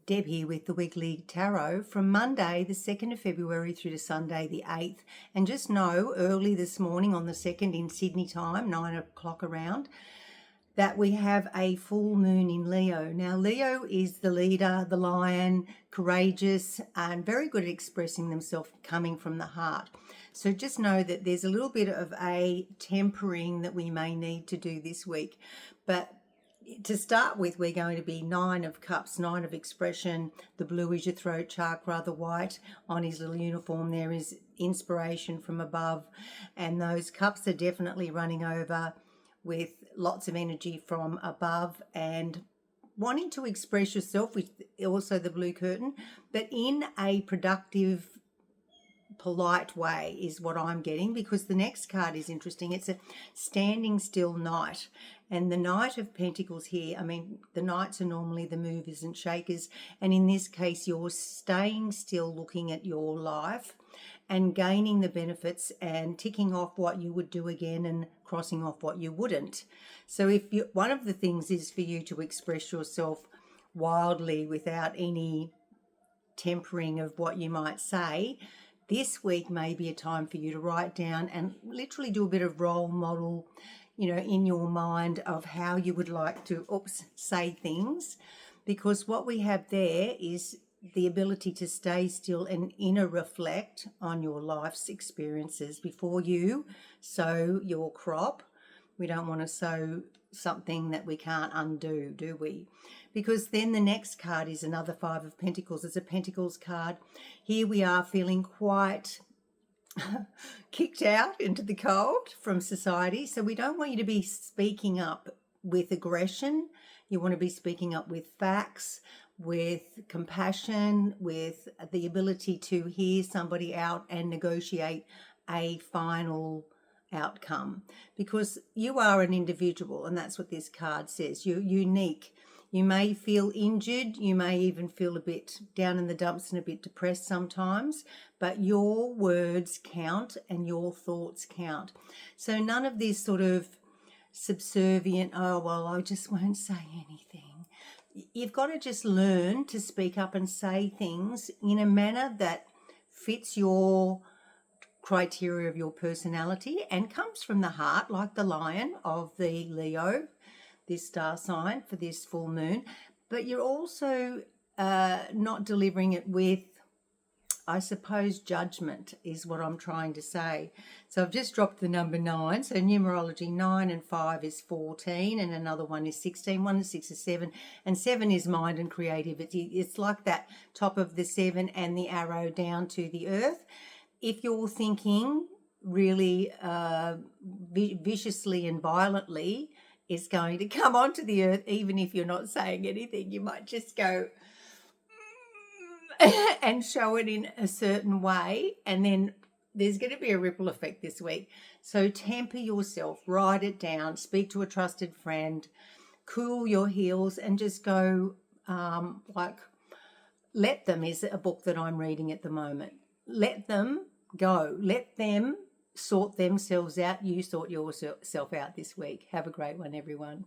Deb here with the Weekly Tarot from Monday the 2nd of February through to Sunday the 8th. And just know, early this morning on the 2nd in Sydney time, 9 o'clock around, that we have a full moon in Leo. Now, Leo is the leader, the lion, courageous, and very good at expressing themselves coming from the heart. So just know that there's a little bit of a tempering that we may need to do this week. But to start with, we're going to be 9 of Cups, 9 of expression. The blue is your throat chakra, the white on his little uniform there is inspiration from above. And those cups are definitely running over with lots of energy from above and wanting to express yourself, with also the blue curtain, but in a productive, polite way is what I'm getting, because the next card is interesting. It's a standing still knight, and the Knight of Pentacles here, I mean, the knights are normally the movers and shakers, and in this case you're staying still, looking at your life and gaining the benefits and ticking off what you would do again and crossing off what you wouldn't. So if you, one of the things is for you to express yourself wildly without any tempering of what you might say, this week may be a time for you to write down and literally do a bit of role model, you know, in your mind of how you would like to say things, because what we have there is the ability to stay still and inner reflect on your life's experiences before you sow your crop. We don't want to sow something that we can't undo, do we? Because then the next card is another 5 of Pentacles. It's a Pentacles card. Here we are feeling quite kicked out into the cold from society. So we don't want you to be speaking up with aggression. You want to be speaking up with facts, with compassion, with the ability to hear somebody out and negotiate a final outcome, because you are an individual, and that's what this card says. You're unique. You may feel injured, you may even feel a bit down in the dumps and a bit depressed sometimes, but your words count and your thoughts count. So none of this sort of subservient, oh well, I just won't say anything. You've got to just learn to speak up and say things in a manner that fits your criteria of your personality and comes from the heart, like the lion of the Leo, this star sign for this full moon. But you're also not delivering it with, I suppose, judgment is what I'm trying to say. So I've just dropped the number 9. So numerology, 9 and 5 is 14, and another one is 16. 1 and 6 is 7, and 7 is mind and creativity. It's like that top of the 7 and the arrow down to the earth. If you're thinking really viciously and violently, it's going to come onto the earth, even if you're not saying anything. You might just go and show it in a certain way, and then there's going to be a ripple effect this week. So temper yourself, write it down, speak to a trusted friend, cool your heels, and just go like Let Them is a book that I'm reading at the moment. Let them go. Let them sort themselves out. You sort yourself out this week. Have a great one, everyone.